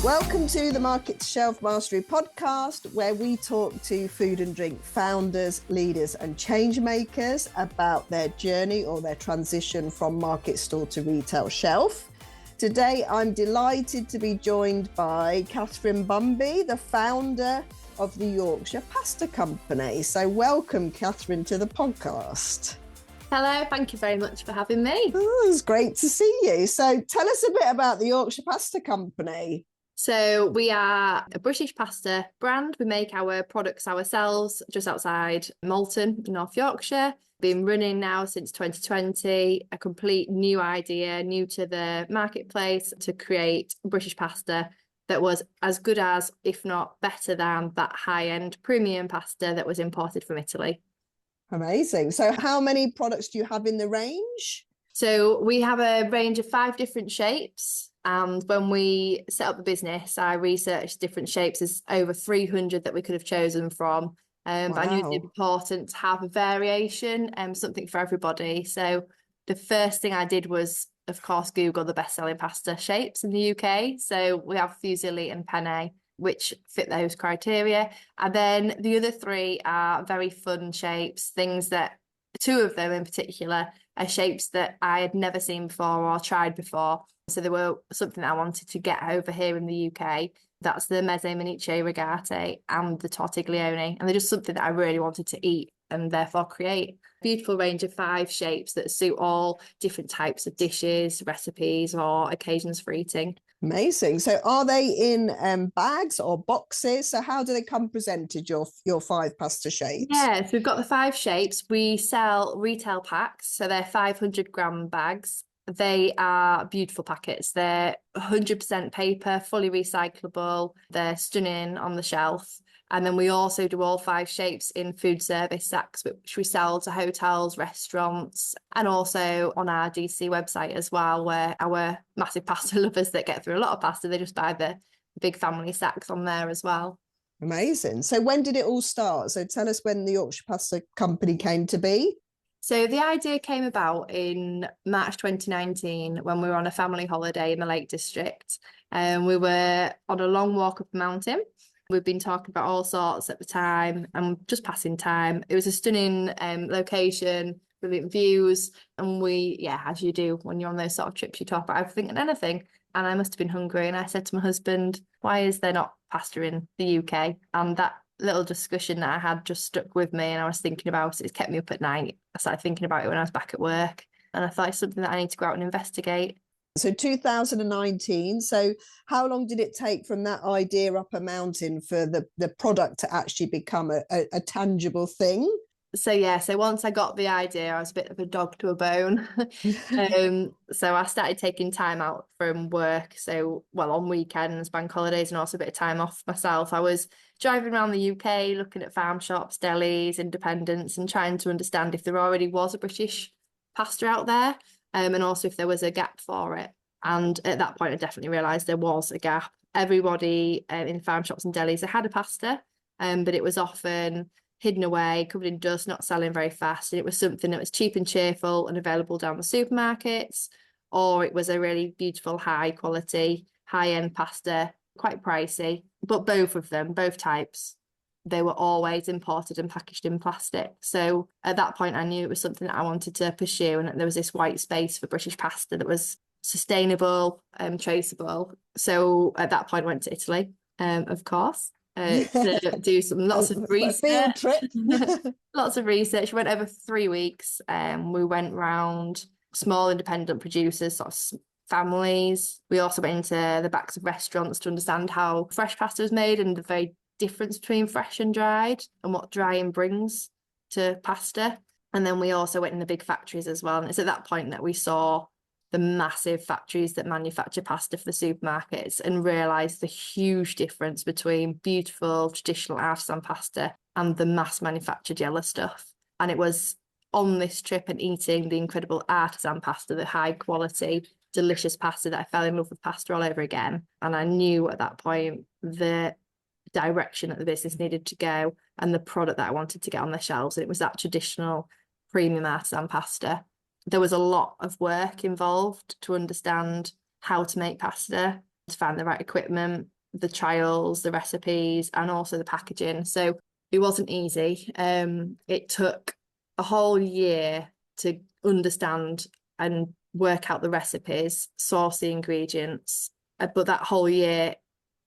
Welcome to the Market to Shelf Mastery podcast, where we talk to food and drink founders, leaders and change makers about their journey or their transition from market store to retail shelf. Today, I'm delighted to be joined by Kathryn Bumby, the founder of the Yorkshire Pasta Company. So welcome, Kathryn, to the podcast. Hello, thank you very much for having me. Oh, it's great to see you. So tell us a bit about the Yorkshire Pasta Company. So we are a British pasta brand. We make our products ourselves just outside Malton, North Yorkshire. Been running now since 2020, a complete new idea, new to the marketplace, to create British pasta that was as good as, if not better than, that high-end premium pasta that was imported from Italy. Amazing. So how many products do you have in the range? So we have a range of 5 different shapes. And when we set up the business, I researched different shapes. There's over 300 that we could have chosen from. But I knew it was important to have a variation, something for everybody. So the first thing I did was, of course, Google the best-selling pasta shapes in the UK. So we have fusilli and penne, which fit those criteria. And then the other 3 are very fun shapes, things that, 2 of them in particular, are shapes that I had never seen before or tried before. So they were something that I wanted to get over here in the UK. That's the mezze maniche rigate and the tortiglione. And they're just something that I really wanted to eat and therefore create a beautiful range of 5 shapes that suit all different types of dishes, recipes, or occasions for eating. Amazing. So are they in bags or boxes? So how do they come presented, your 5 pasta shapes? Yeah, so we've got the 5 shapes. We sell retail packs, so they're 500-gram bags. They are beautiful packets. They're 100% paper, fully recyclable. They're stunning on the shelf. And then we also do all 5 shapes in food service sacks, which we sell to hotels, restaurants, and also on our DC website as well, where our massive pasta lovers that get through a lot of pasta, they just buy the big family sacks on there as well. Amazing. So when did it all start? So tell us when the Yorkshire Pasta Company came to be. So the idea came about in March 2019 when we were on a family holiday in the Lake District. We were on a long walk up a mountain. We've been talking about all sorts at the time and just passing time. It was a stunning location, brilliant views. And we, as you do when you're on those sort of trips, you talk about everything and anything. And I must have been hungry. And I said to my husband, why is there not pasta in the UK? And that little discussion that I had just stuck with me, and I was thinking about it. It's kept me up at night. I started thinking about it when I was back at work, and I thought it's something that I need to go out and investigate. So 2019. So how long did it take from that idea up a mountain for the product to actually become a tangible thing? So once I got the idea, I was a bit of a dog to a bone. So I started taking time out from work. So, on weekends, bank holidays, and also a bit of time off myself. I was driving around the UK, looking at farm shops, delis, independents, and trying to understand if there already was a British pasta out there, and also if there was a gap for it. And at that point, I definitely realised there was a gap. Everybody in farm shops and delis, they had a pasta, but it was often hidden away, covered in dust, not selling very fast. And it was something that was cheap and cheerful and available down the supermarkets, or it was a really beautiful, high quality, high-end pasta, quite pricey. But both of them, both types, they were always imported and packaged in plastic. So at that point, I knew it was something that I wanted to pursue, and that there was this white space for British pasta that was sustainable and traceable. So at that point, I went to Italy, of course. To do lots of research. Lots of research. We went over 3 weeks. We went round small independent producers, sort of families. We also went into the backs of restaurants to understand how fresh pasta was made and the very difference between fresh and dried and what drying brings to pasta. And then we also went in the big factories as well. And it's at that point that we saw the massive factories that manufacture pasta for the supermarkets and realised the huge difference between beautiful traditional artisan pasta and the mass manufactured yellow stuff. And it was on this trip and eating the incredible artisan pasta, the high quality, delicious pasta, that I fell in love with pasta all over again. And I knew at that point the direction that the business needed to go and the product that I wanted to get on the shelves. And it was that traditional premium artisan pasta. There was a lot of work involved to understand how to make pasta. to find the right equipment, the trials, the recipes, and also the packaging. So it wasn't easy. It took a whole year to understand and work out the recipes, source the ingredients. But that whole year,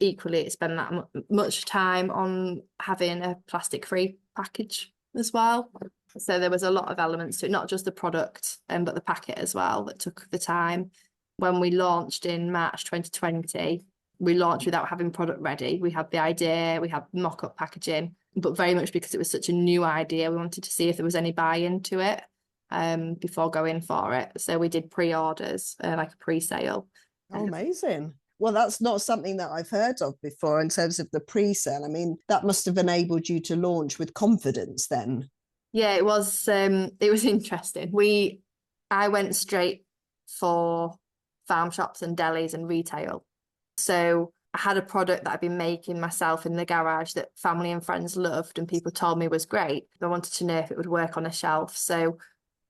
equally, it spent that much time on having a plastic-free package as well. So there was a lot of elements to it, not just the product, but the packet as well, that took the time. When we launched in March 2020, we launched without having product ready. We had the idea, we had mock-up packaging, but very much because it was such a new idea, we wanted to see if there was any buy-in to it before going for it. So we did pre-orders, like a pre-sale. Oh, amazing. Well, that's not something that I've heard of before in terms of the pre-sale. I mean, that must have enabled you to launch with confidence then. Yeah, it was interesting. I went straight for farm shops and delis and retail. So I had a product that I'd been making myself in the garage that family and friends loved and people told me was great. I wanted to know if it would work on a shelf. So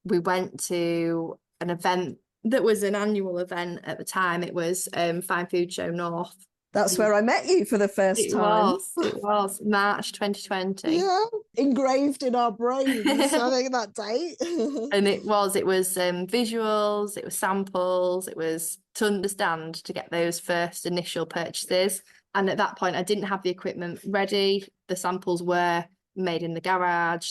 we went to an event that was an annual event at the time. It was Fine Food Show North. That's where I met you for the first time. It was March 2020. Yeah, engraved in our brains, I think, that date. And it was visuals, it was samples, it was to understand, to get those first initial purchases. And at that point, I didn't have the equipment ready. The samples were made in the garage.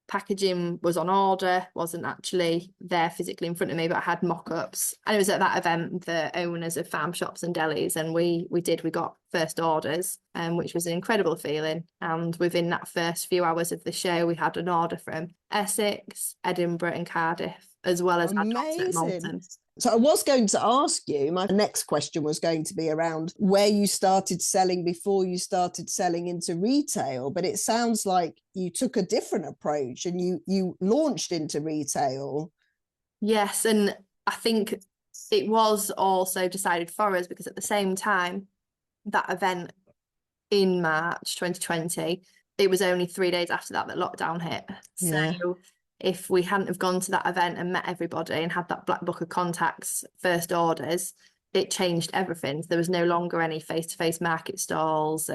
Packaging was on order, wasn't actually there physically in front of me, but I had mock-ups. And it was at that event, the owners of farm shops and delis, and we got first orders, which was an incredible feeling. And within that first few hours of the show, we had an order from Essex, Edinburgh and Cardiff, as well as our shops at Malton. So I was going to ask you, my next question was going to be around where you started selling before you started selling into retail, but it sounds like you took a different approach and you launched into retail. Yes, and I think it was also decided for us because at the same time, that event in March 2020, it was only 3 days after that lockdown hit. Yeah. So if we hadn't have gone to that event and met everybody and had that black book of contacts, first orders, it changed everything. There was no longer any face-to-face market stalls,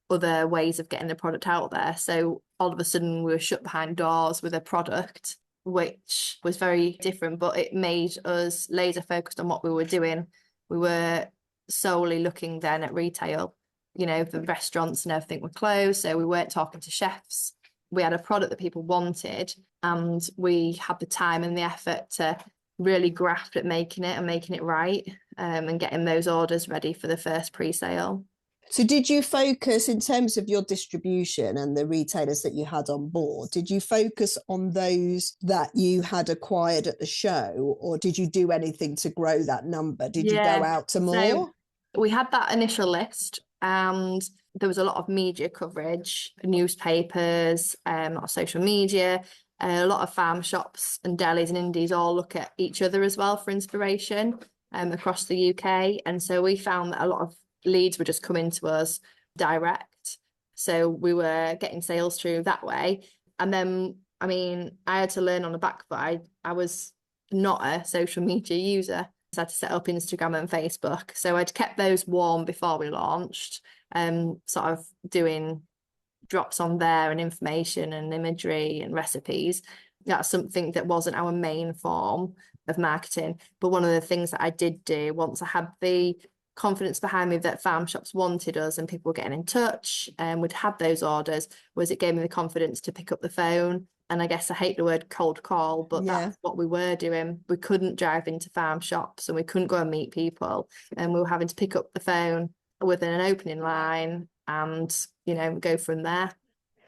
other ways of getting the product out there. So all of a sudden we were shut behind doors with a product, which was very different, but it made us laser focused on what we were doing. We were solely looking then at retail. You know, the restaurants and everything were closed, so we weren't talking to chefs. We had a product that people wanted, and we had the time and the effort to really grasp at making it and making it right, and getting those orders ready for the first pre-sale. So did you focus in terms of your distribution and the retailers that you had on board, did you focus on those that you had acquired at the show, or did you do anything to grow that number? Did you go out to more? So we had that initial list, and there was a lot of media coverage, newspapers, social media, a lot of farm shops and delis and indies all look at each other as well for inspiration across the UK. And so we found that a lot of leads were just coming to us direct. So we were getting sales through that way. And then, I mean, I had to learn on the back foot. I was not a social media user. So I had to set up Instagram and Facebook. So I'd kept those warm before we launched, sort of doing drops on there and information and imagery and recipes. That's something that wasn't our main form of marketing. But one of the things that I did do once I had the confidence behind me that farm shops wanted us and people were getting in touch and would have those orders, was it gave me the confidence to pick up the phone. And I guess I hate the word cold call, but that's what we were doing. We couldn't drive into farm shops and we couldn't go and meet people, and we were having to pick up the phone within an opening line and, you know, go from there.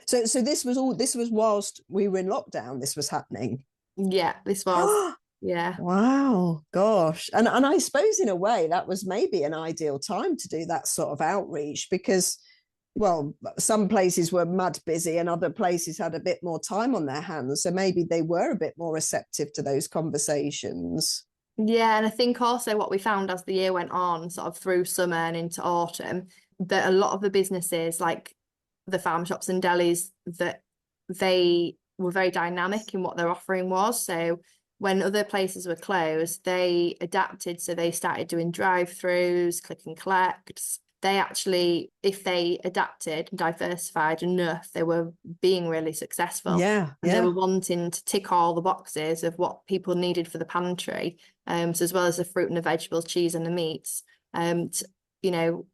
So this was whilst we were in lockdown, this was happening? Yeah, this was. Yeah. Wow, gosh. And I suppose in a way that was maybe an ideal time to do that sort of outreach, because, well, some places were mad busy and other places had a bit more time on their hands. So maybe they were a bit more receptive to those conversations. Yeah, and I think also what we found as the year went on, sort of through summer and into autumn, that a lot of the businesses, like the farm shops and delis, that they were very dynamic in what their offering was. So when other places were closed, they adapted. So they started doing drive-throughs, click and collects. They actually, if they adapted and diversified enough, they were being really successful. Yeah, And they yeah. were wanting to tick all the boxes of what people needed for the pantry. So as well as the fruit and the vegetables, cheese and the meats,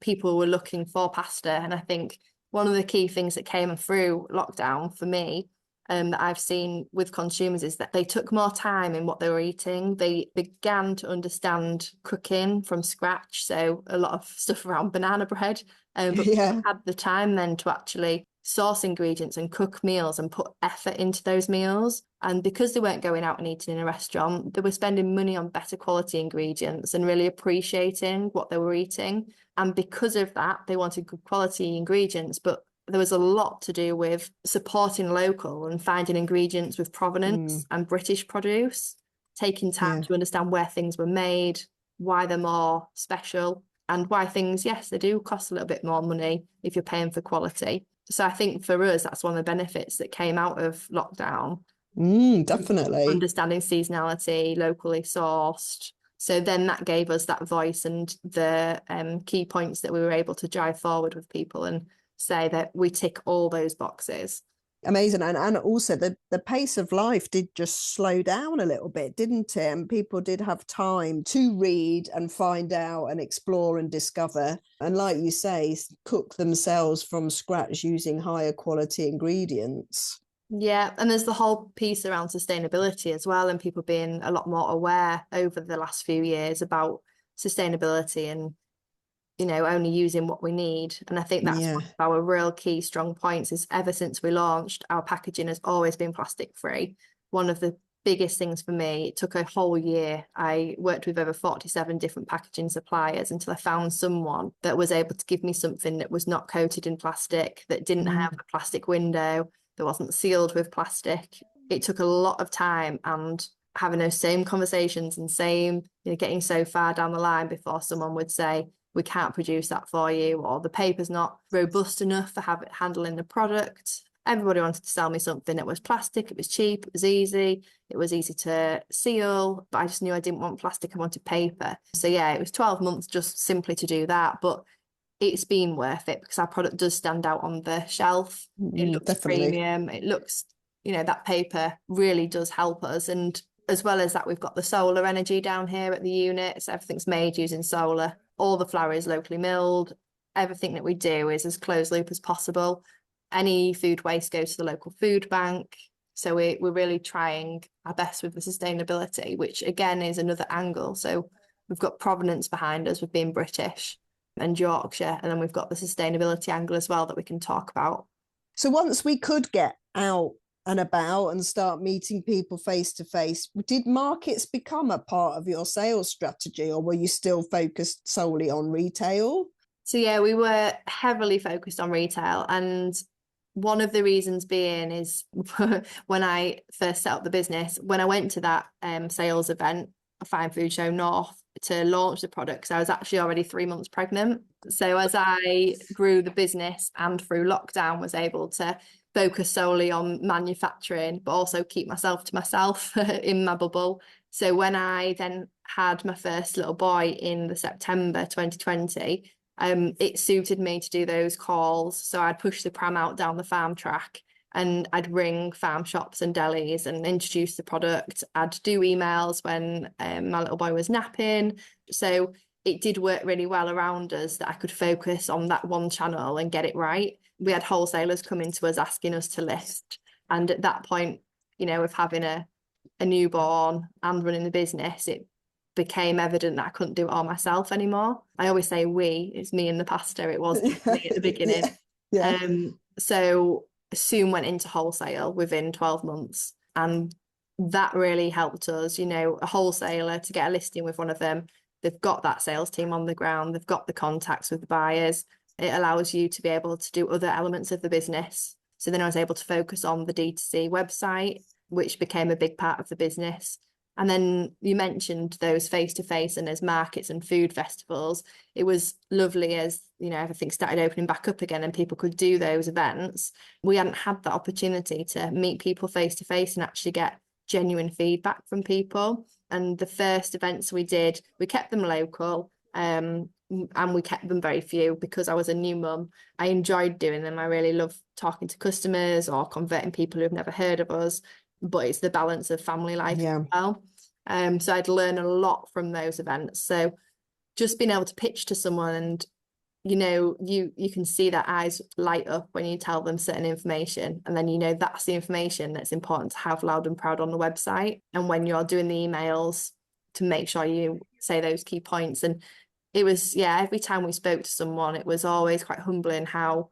people were looking for pasta. And I think one of the key things that came through lockdown for me, that I've seen with consumers, is that they took more time in what they were eating. They began to understand cooking from scratch. So a lot of stuff around banana bread, but Yeah. had the time then to actually source ingredients and cook meals and put effort into those meals. And because they weren't going out and eating in a restaurant, they were spending money on better quality ingredients and really appreciating what they were eating. And because of that, they wanted good quality ingredients, but there was a lot to do with supporting local and finding ingredients with provenance and British produce, taking time to understand where things were made, why they're more special, and why things, yes, they do cost a little bit more money if you're paying for quality. So I think for us, that's one of the benefits that came out of lockdown. Definitely. Understanding seasonality, locally sourced. So then that gave us that voice and the key points that we were able to drive forward with people and say that we tick all those boxes. Amazing. And also the pace of life did just slow down a little bit, didn't it? And people did have time to read and find out and explore and discover. And like you say, cook themselves from scratch using higher quality ingredients. Yeah, and there's the whole piece around sustainability as well, and people being a lot more aware over the last few years about sustainability and, only using what we need. And I think that's one of our real key strong points is ever since we launched, our packaging has always been plastic free. One of the biggest things for me, it took a whole year. I worked with over 47 different packaging suppliers until I found someone that was able to give me something that was not coated in plastic, that didn't have a plastic window, that wasn't sealed with plastic. It took a lot of time and having those same conversations and getting so far down the line before someone would say, we can't produce that for you, or the paper's not robust enough for handling the product. Everybody wanted to sell me something that was plastic, it was cheap, it was easy to seal, but I just knew I didn't want plastic, I wanted paper. So yeah, it was 12 months just simply to do that, but it's been worth it because our product does stand out on the shelf. It looks Definitely. premium. It looks, that paper really does help us. And as well as that, we've got the solar energy down here at the unit. So everything's made using solar. All the flour is locally milled. Everything that we do is as closed loop as possible. Any food waste goes to the local food bank. So we're really trying our best with the sustainability, which again is another angle. So we've got provenance behind us with being British and Yorkshire, and then we've got the sustainability angle as well that we can talk about. So once we could get out and about and start meeting people face to face, did markets become a part of your sales strategy, or were you still focused solely on retail? So yeah, we were heavily focused on retail, and one of the reasons being is when I first set up the business, when I went to that sales event, Fine Food Show North, to launch the product, because I was actually already 3 months pregnant. So as I grew the business and through lockdown was able to focus solely on manufacturing, but also keep myself to myself in my bubble. So when I then had my first little boy in the September 2020, it suited me to do those calls. So I'd push the pram out down the farm track and I'd ring farm shops and delis and introduce the product. I'd do emails when my little boy was napping. So it did work really well around us that I could focus on that one channel and get it right. We had wholesalers coming to us asking us to list. And at that point, with having a newborn and running the business, it became evident that I couldn't do it all myself anymore. I always say we, it's me and the pasta. It was me at the beginning. Yeah. So soon went into wholesale within 12 months. And that really helped us, a wholesaler to get a listing with one of them. They've got that sales team on the ground. They've got the contacts with the buyers. It allows you to be able to do other elements of the business. So then I was able to focus on the D2C website, which became a big part of the business. And then you mentioned those face-to-face and as markets and food festivals. It was lovely as, everything started opening back up again and people could do those events. We hadn't had that opportunity to meet people face-to-face and actually get genuine feedback from people. And the first events we did, we kept them local, and we kept them very few because I was a new mum. I enjoyed doing them. I really love talking to customers or converting people who've never heard of us, but it's the balance of family life as well. So I'd learn a lot from those events. So just being able to pitch to someone, and you can see their eyes light up when you tell them certain information, and then that's the information that's important to have loud and proud on the website. And when you're doing the emails, to make sure you say those key points. And it was, every time we spoke to someone, it was always quite humbling how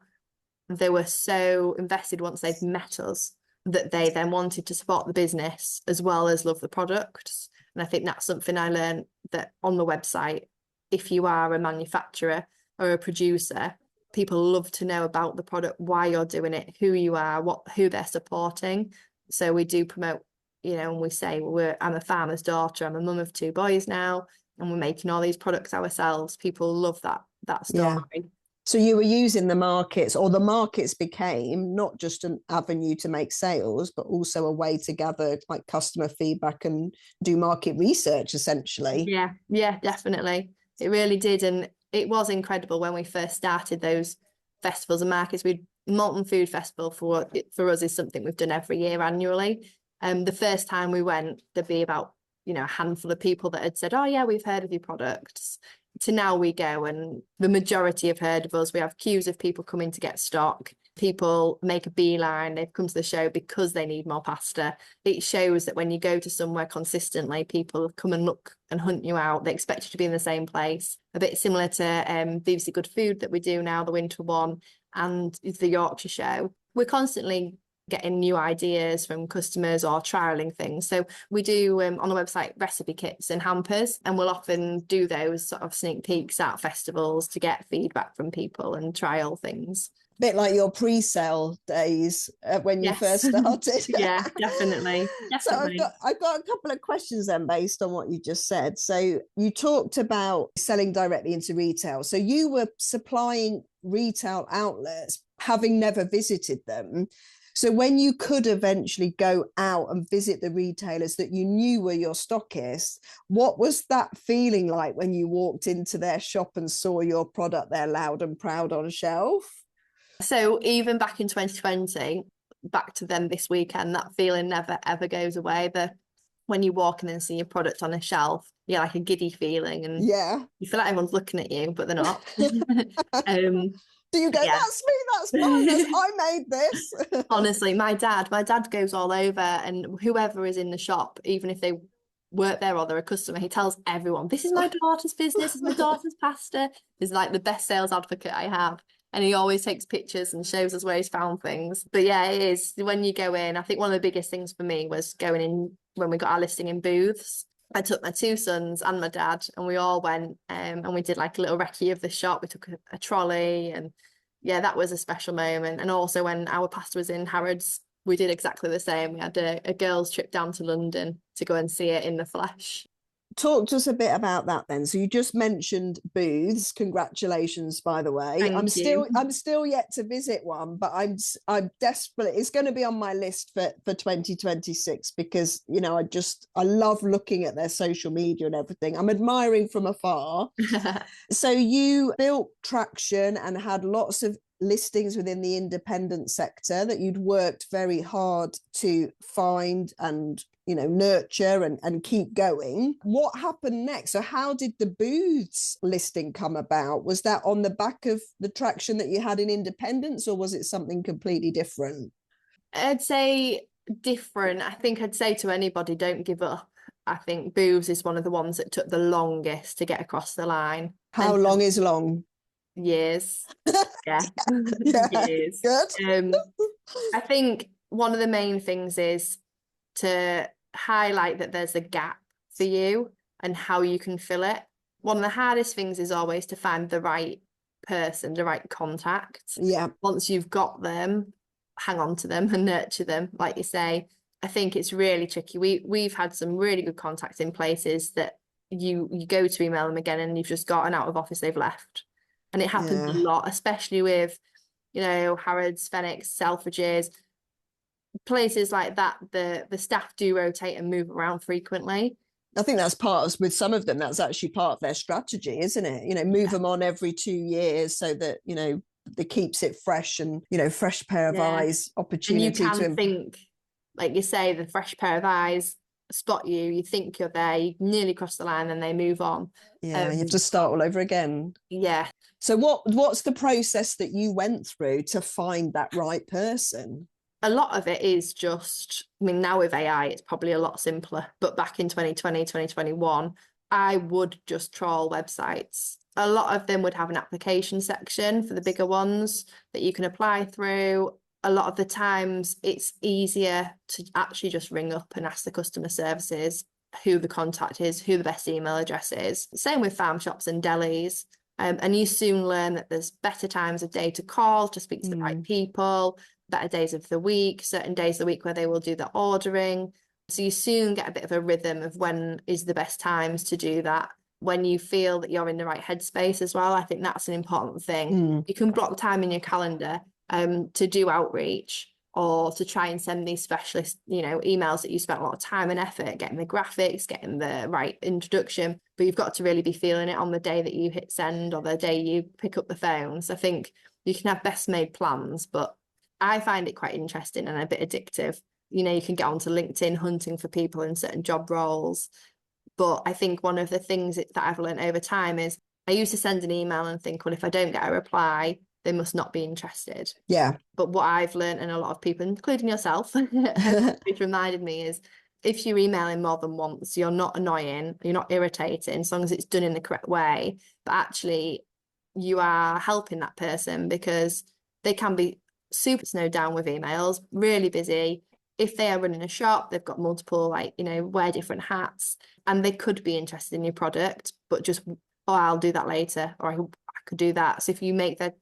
they were so invested once they'd met us, that they then wanted to support the business as well as love the products. And I think that's something I learned, that on the website, if you are a manufacturer or a producer, people love to know about the product, why you're doing it, who you are, who they're supporting. So we do promote, and we say I'm a farmer's daughter, I'm a mum of 2 boys now, and we're making all these products ourselves. People love that story. Yeah. So you were using the markets, or the markets became not just an avenue to make sales, but also a way to gather like customer feedback and do market research, essentially. Yeah, definitely. It really did. And it was incredible when we first started those festivals and markets. Malton Food Festival for us is something we've done every year annually. The first time we went, there'd be about a handful of people that had said, oh yeah, we've heard of your products, to now we go and the majority have heard of us. We have queues of people coming to get stock. People make a beeline, they've come to the show because they need more pasta. It shows that when you go to somewhere consistently, people come and look and hunt you out. They expect you to be in the same place. A bit similar to BBC Good Food that we do now, the winter one, and the Yorkshire show. We're constantly getting new ideas from customers or trialing things. So we do on the website recipe kits and hampers, and we'll often do those sort of sneak peeks at festivals to get feedback from people and trial things. A bit like your pre-sale days when you first started. Yeah, definitely. So I've got a couple of questions then based on what you just said. So you talked about selling directly into retail. So you were supplying retail outlets, having never visited them. So when you could eventually go out and visit the retailers that you knew were your stockists, what was that feeling like when you walked into their shop and saw your product there loud and proud on shelf? So even back in 2020, back to them this weekend, that feeling never ever goes away. When you walk in and see your product on a shelf, you're like a giddy feeling, and you feel like everyone's looking at you, but they're not. Do you go, that's me, that's mine, I made this? Honestly, my dad goes all over, and whoever is in the shop, even if they work there or they're a customer, he tells everyone, this is my daughter's business, it's my daughter's pasta. He's like the best sales advocate I have. And he always takes pictures and shows us where he's found things. But yeah, it is. When you go in, I think one of the biggest things for me was going in when we got our listing in booths. I took my 2 sons and my dad, and we all went and we did like a little recce of the shop. We took a trolley, and yeah, that was a special moment. And also when our pasta was in Harrods, we did exactly the same. We had a girls' trip down to London to go and see it in the flesh. Talk to us a bit about that then. So you just mentioned booths. Congratulations, by the way. I'm still yet to visit one, but I'm desperate. It's going to be on my list for 2026 because I love looking at their social media and everything. I'm admiring from afar. So you built traction and had lots of listings within the independent sector that you'd worked very hard to find and nurture and keep going. What happened next? So how did the booths listing come about? Was that on the back of the traction that you had in independence, or was it something completely different? I'd say different. I think I'd say to anybody, don't give up. I think booths is one of the ones that took the longest to get across the line. How long is long? Years. Yeah. Years. Good. I think one of the main things is to highlight that there's a gap for you and how you can fill it. One of the hardest things is always to find the right person, the right contact. Yeah. Once you've got them, hang on to them and nurture them, like you say. I think it's really tricky. We've had some really good contacts in places that you go to email them again and you've just gotten out of office, they've left. And it happens a lot, especially with, Harrods, Phoenix, Selfridges. places like that, the staff do rotate and move around frequently. I think that's part of, with some of them, that's actually part of their strategy, isn't it? You know, move them on every 2 years so that, you know, it keeps it fresh and, you know, fresh pair of eyes, opportunity. And you can think, like you say, the fresh pair of eyes spot you, you think you're there, you nearly cross the line, and they move on. Yeah, you have to start all over again. Yeah. So what's the process that you went through to find that right person? A lot of it is just, I mean, now with AI, it's probably a lot simpler. But back in 2020, 2021, I would just trawl websites. A lot of them would have an application section for the bigger ones that you can apply through. A lot of the times it's easier to actually just ring up and ask the customer services who the contact is, who the best email address is. Same with farm shops and delis. And you soon learn that there's better times of day to call to speak to the right people, better days of the week, certain days of the week where they will do the ordering. So you soon get a bit of a rhythm of when is the best times to do that. When you feel that you're in the right headspace as well, I think that's an important thing. You can block time in your calendar to do outreach or to try and send these specialist, you know, emails that you spent a lot of time and effort getting the graphics, getting the right introduction, but you've got to really be feeling it on the day that you hit send or the day you pick up the phone. So I think you can have best made plans, but I find it quite interesting and a bit addictive. You know, you can get onto LinkedIn hunting for people in certain job roles. But I think one of the things that I've learned over time is I used to send an email and think, well, if I don't get a reply, they must not be interested. Yeah. But what I've learned, and a lot of people, including yourself, which reminded me, is if you're emailing more than once, you're not annoying, you're not irritating, as long as it's done in the correct way. But actually, you are helping that person because they can be super snowed down with emails, really busy. If they are running a shop, they've got multiple, like, you know, wear different hats, and they could be interested in your product, but just, oh, I'll do that later, or I could do that. So if you make their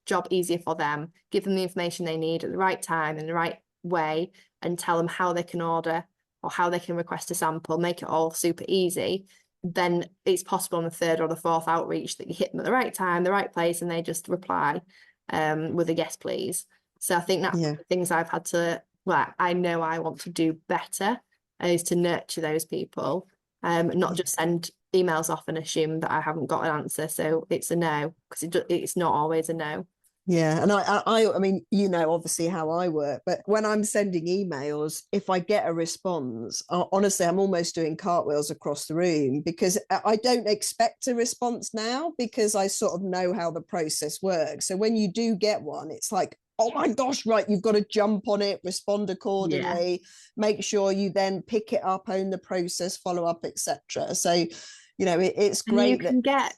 job easier for them, give them the information they need at the right time in the right way, and tell them how they can order or how they can request a sample, make it all super easy, then it's possible on the third or the fourth outreach that you hit them at the right time, the right place, and they just reply with a yes, please. So I think that's the things I've had to, well, I know I want to do better is to nurture those people, not just send emails off and assume that I haven't got an answer. So it's a no, because it's not always a no. Yeah, and I mean, you know, obviously how I work, but when I'm sending emails, if I get a response, honestly, I'm almost doing cartwheels across the room because I don't expect a response now because I sort of know how the process works. So when you do get one, it's like, oh my gosh, right, you've got to jump on it, respond accordingly, make sure you then pick it up, own the process, follow up, etc. So, you know, it's great.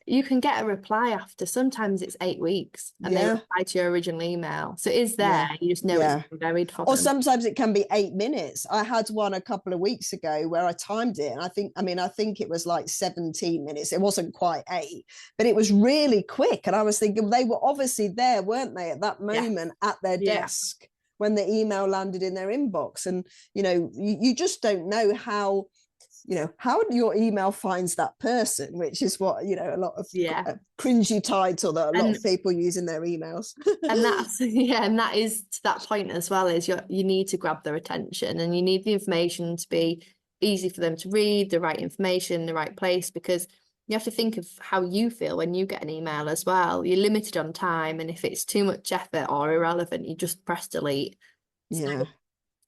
You can get a reply after, sometimes it's 8 weeks and they reply to your original email. So it is there. You just know it's buried for them. Or sometimes it can be 8 minutes. I had one a couple of weeks ago where I timed it. And I think it was like 17 minutes. It wasn't quite 8, but it was really quick. And I was thinking they were obviously there, weren't they, at that moment at their desk when the email landed in their inbox. And, you know, you just don't know how, you know, how your email finds that person, which is what, you know, a lot of cringy title that a lot of people use in their emails. And that's, and that is to that point as well, is you need to grab their attention and you need the information to be easy for them to read, the right information, the right place, because you have to think of how you feel when you get an email as well. You're limited on time, and if it's too much effort or irrelevant, you just press delete. So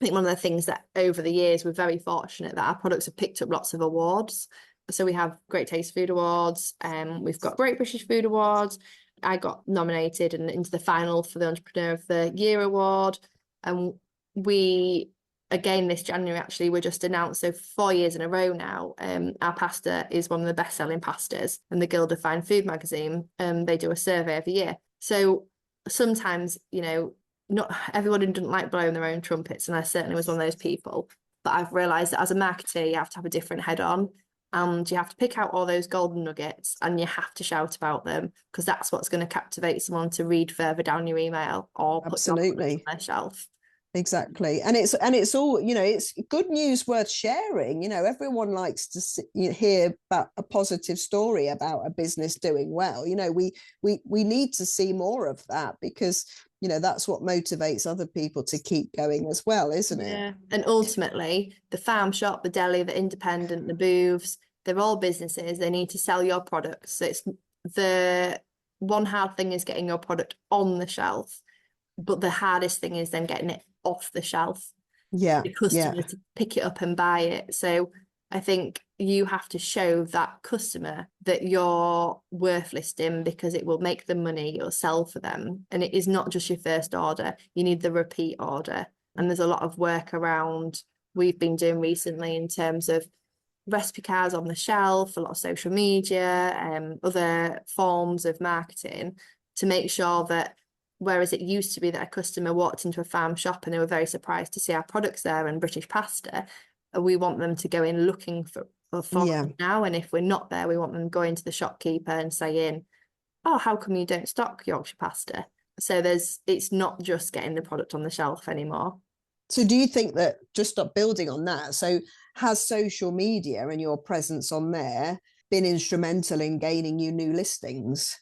I think one of the things that over the years, we're very fortunate that our products have picked up lots of awards. So we have Great Taste Food Awards, we've got Great British Food Awards. I got nominated and into the final for the Entrepreneur of the Year award. And we, again, this January, actually, we're just announced, so 4 years in a row now, our pasta is one of the best-selling pastas. And the Guild of Fine Food magazine, they do a survey every year. So sometimes, you know, not everybody doesn't like blowing their own trumpets, and I certainly was one of those people. But I've realised that as a marketer, you have to have a different head on, and you have to pick out all those golden nuggets, and you have to shout about them, because that's what's going to captivate someone to read further down your email or put on their shelf. Exactly. And it's all, you know, it's good news worth sharing. You know, everyone likes to hear about a positive story about a business doing well. You know, we need to see more of that, because, you know, that's what motivates other people to keep going as well, isn't it? Yeah. And ultimately, the farm shop, the deli, the independent, the booths, they're all businesses. They need to sell your products. So it's the one hard thing is getting your product on the shelf, but the hardest thing is then getting it off the shelf, Yeah. the customer Yeah. to pick it up and buy it. So I think you have to show that customer that you're worth listing, because it will make them money, it'll sell for them. And it is not just your first order, you need the repeat order. And there's a lot of work around we've been doing recently in terms of recipe cards on the shelf, a lot of social media, other forms of marketing, to make sure that, whereas it used to be that a customer walked into a farm shop and they were very surprised to see our products there and British pasta, we want them to go in looking for Yeah. it now. And if we're not there, we want them going to the shopkeeper and saying, oh, how come you don't stock Yorkshire pasta? So it's not just getting the product on the shelf anymore. So do you think that, just stop building on that, so has social media and your presence on there been instrumental in gaining you new listings?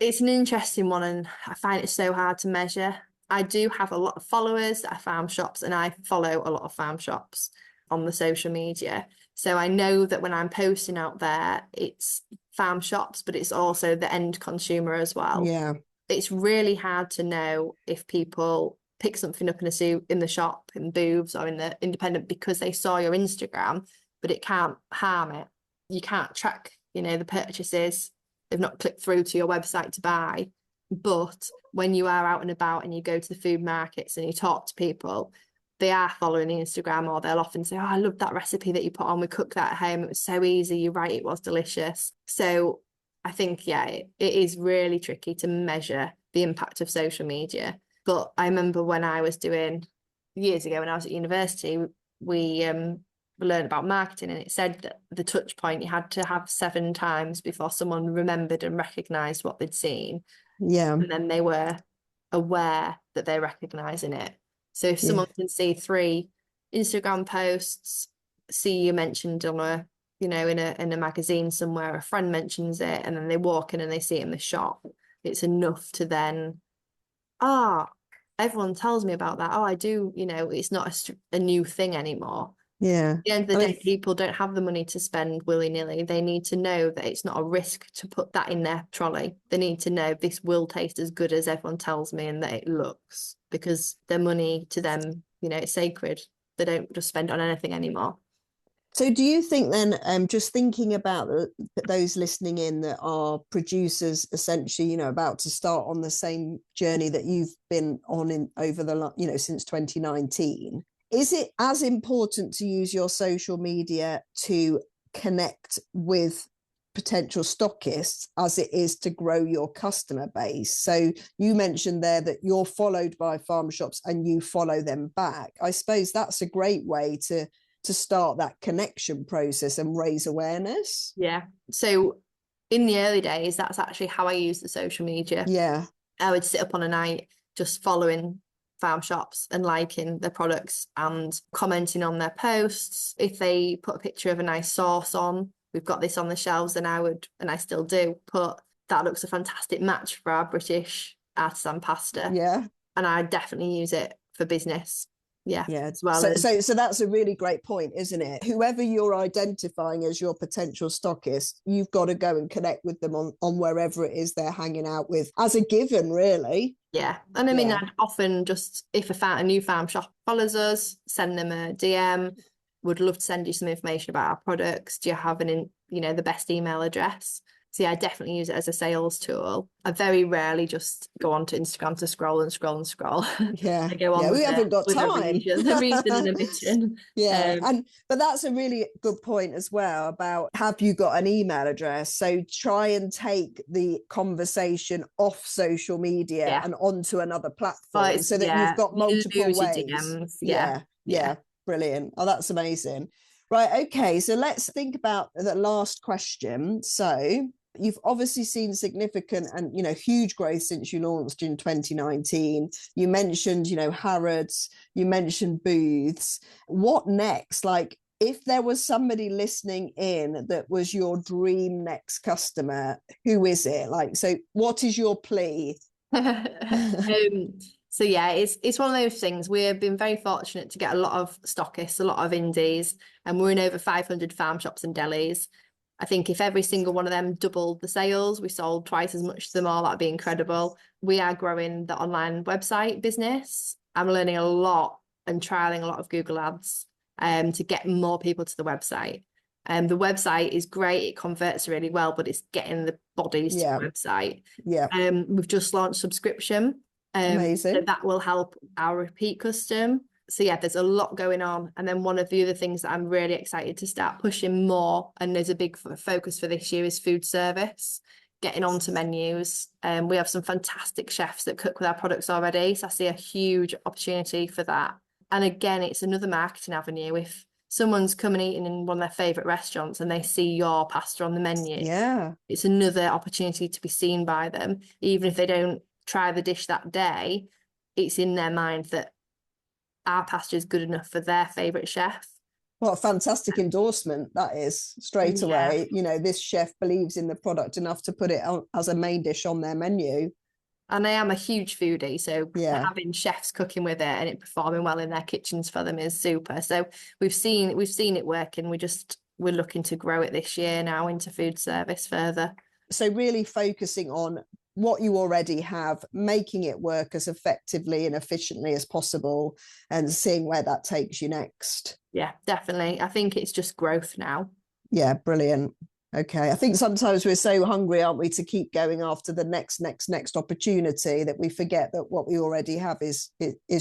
It's an interesting one, and I find it so hard to measure. I do have a lot of followers that are farm shops, and I follow a lot of farm shops on the social media. So I know that when I'm posting out there, it's farm shops, but it's also the end consumer as well. Yeah. It's really hard to know if people pick something up in the shop, in booths or in the independent, because they saw your Instagram, but it can't harm it. You can't track, the purchases. They've not clicked through to your website to buy. But when you are out and about and you go to the food markets and you talk to people, they are following the Instagram, or they'll often say, oh, I love that recipe that you put on. We cooked that at home. It was so easy. You're right. It was delicious. So I think, yeah, it is really tricky to measure the impact of social media. But I remember when I was doing, years ago when I was at university, we learned about marketing, and it said that the touch point you had to have 7 times before someone remembered and recognised what they'd seen. Yeah. And then they were aware that they're recognising it. So if someone can see 3 Instagram posts, see you mentioned on a, in a magazine somewhere, a friend mentions it, and then they walk in and they see it in the shop, it's enough to then, everyone tells me about that. Oh, I do, it's not a new thing anymore. Yeah. At the end of the day, people don't have the money to spend willy-nilly. They need to know that it's not a risk to put that in their trolley. They need to know this will taste as good as everyone tells me and that it looks, because their money to them, it's sacred. They don't just spend on anything anymore. So do you think then, just thinking about those listening in that are producers, essentially, about to start on the same journey that you've been on over the, since 2019, is it as important to use your social media to connect with potential stockists as it is to grow your customer base? So you mentioned there that you're followed by farm shops and you follow them back. I suppose that's a great way to start that connection process and raise awareness. Yeah. So in the early days, that's actually how I use the social media. Yeah. I would sit up on a night just following farm shops and liking their products and commenting on their posts. If they put a picture of a nice sauce on, we've got this on the shelves, then I would, and I still do, put, that looks a fantastic match for our British artisan pasta. Yeah. And I definitely use it for business. Yeah. As well. So that's a really great point, isn't it? Whoever you're identifying as your potential stockist, you've got to go and connect with them on wherever it is they're hanging out with, as a given, really. Yeah. And I mean, I'd often just, if a new farm shop follows us, send them a DM. Would love to send you some information about our products. Do you have the best email address? So yeah, I definitely use it as a sales tool. I very rarely just go onto Instagram to scroll and scroll and scroll. Yeah. I go on we haven't got time. The reason and a mission. Yeah. But that's a really good point as well about, have you got an email address? So try and take the conversation off social media and onto another platform, so that you've got multiple ways. DMs. Yeah. Brilliant. Oh, that's amazing. Right. Okay. So let's think about the last question. So You've obviously seen significant and, huge growth since you launched in 2019. You mentioned, Harrods, you mentioned booths. What next? Like, if there was somebody listening in that was your dream next customer, who is it? Like, so what is your plea? So yeah, it's one of those things. We've been very fortunate to get a lot of stockists, a lot of indies, and we're in over 500 farm shops and delis. I think if every single one of them doubled the sales, we sold twice as much to them all, that'd be incredible. We are growing the online website business. I'm learning a lot and trialing a lot of Google Ads to get more people to the website. The website is great, it converts really well, but it's getting the bodies to the website. Yeah. We've just launched subscription. Amazing. So that will help our repeat custom. So yeah, there's a lot going on. And then one of the other things that I'm really excited to start pushing more, and there's a big focus for this year, is food service, getting onto menus. We have some fantastic chefs that cook with our products already. So I see a huge opportunity for that. And again, it's another marketing avenue. If someone's come and eaten in one of their favourite restaurants and they see your pasta on the menu, it's another opportunity to be seen by them. Even if they don't try the dish that day, it's in their mind that our pasta is good enough for their favourite chef. What a fantastic endorsement that is, straight away. This chef believes in the product enough to put it on as a main dish on their menu. And I am a huge foodie, so having chefs cooking with it and it performing well in their kitchens for them is super. So we've seen it work, and we're looking to grow it this year now into food service further. So really focusing on what you already have, making it work as effectively and efficiently as possible, and seeing where that takes you next. Yeah, definitely. I think it's just growth now. Yeah, brilliant. Okay. I think sometimes we're so hungry, aren't we, to keep going after the next opportunity, that we forget that what we already have is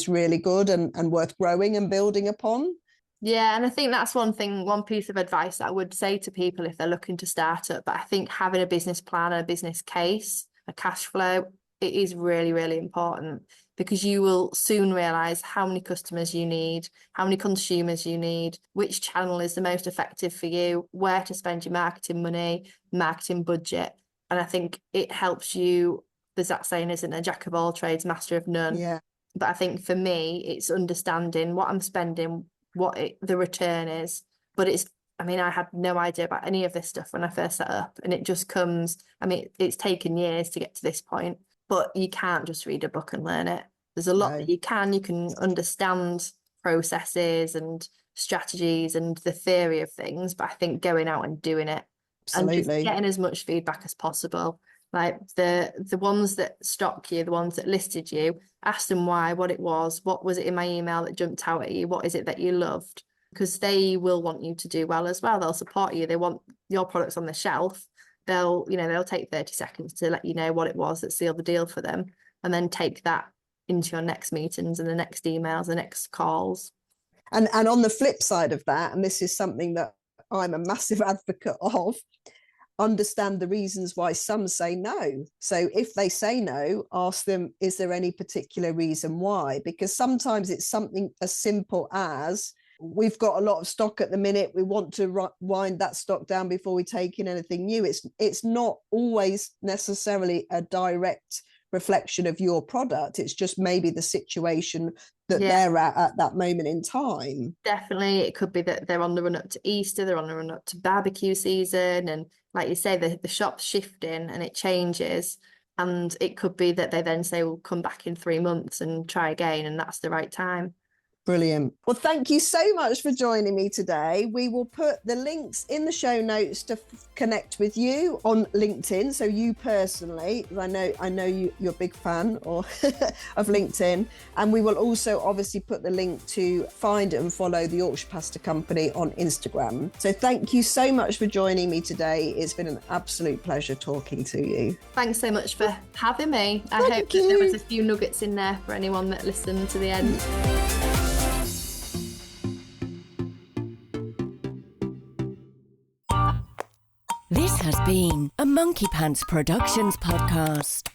really good and worth growing and building upon. Yeah, and I think that's one piece of advice that I would say to people if they're looking to start up. But I think having a business plan, a business case, a cash flow, it is really, really important, because you will soon realize how many customers you need, how many consumers you need, which channel is the most effective for you, where to spend your marketing money, marketing budget. And I think it helps you. There's that saying, isn't a jack of all trades, master of none. Yeah. But I think for me, it's understanding what I'm spending, the return is. But I had no idea about any of this stuff when I first set up, and it just comes. It's taken years to get to this point, but you can't just read a book and learn it. There's a lot that you can understand processes and strategies and the theory of things, but I think going out and doing it and just getting as much feedback as possible. Like the ones that stock you, the ones that listed you, ask them why, what it was it in my email that jumped out at you, what is it that you loved? Because they will want you to do well as well. They'll support you. They want your products on the shelf. They'll take 30 seconds to let you know what it was that sealed the deal for them, and then take that into your next meetings and the next emails, the next calls. And on the flip side of that, and this is something that I'm a massive advocate of, understand the reasons why some say no. So if they say no, ask them, is there any particular reason why? Because sometimes it's something as simple as, we've got a lot of stock at the minute, we want to wind that stock down before we take in anything new. It's not always necessarily a direct reflection of your product. It's just maybe the situation that they're at that moment in time. Definitely. It could be that they're on the run up to Easter, they're on the run up to barbecue season, and like you say, the shop's shifting and it changes, and it could be that they then say, we'll come back in 3 months and try again, and that's the right time. Brilliant. Well, thank you so much for joining me today. We will put the links in the show notes to connect with you on LinkedIn. So you personally, I know you're a big fan of LinkedIn. And we will also obviously put the link to find and follow the Yorkshire Pasta Company on Instagram. So thank you so much for joining me today. It's been an absolute pleasure talking to you. Thanks so much for having me. I hope that there was a few nuggets in there for anyone that listened to the end. This has been a Monkey Pants Productions podcast.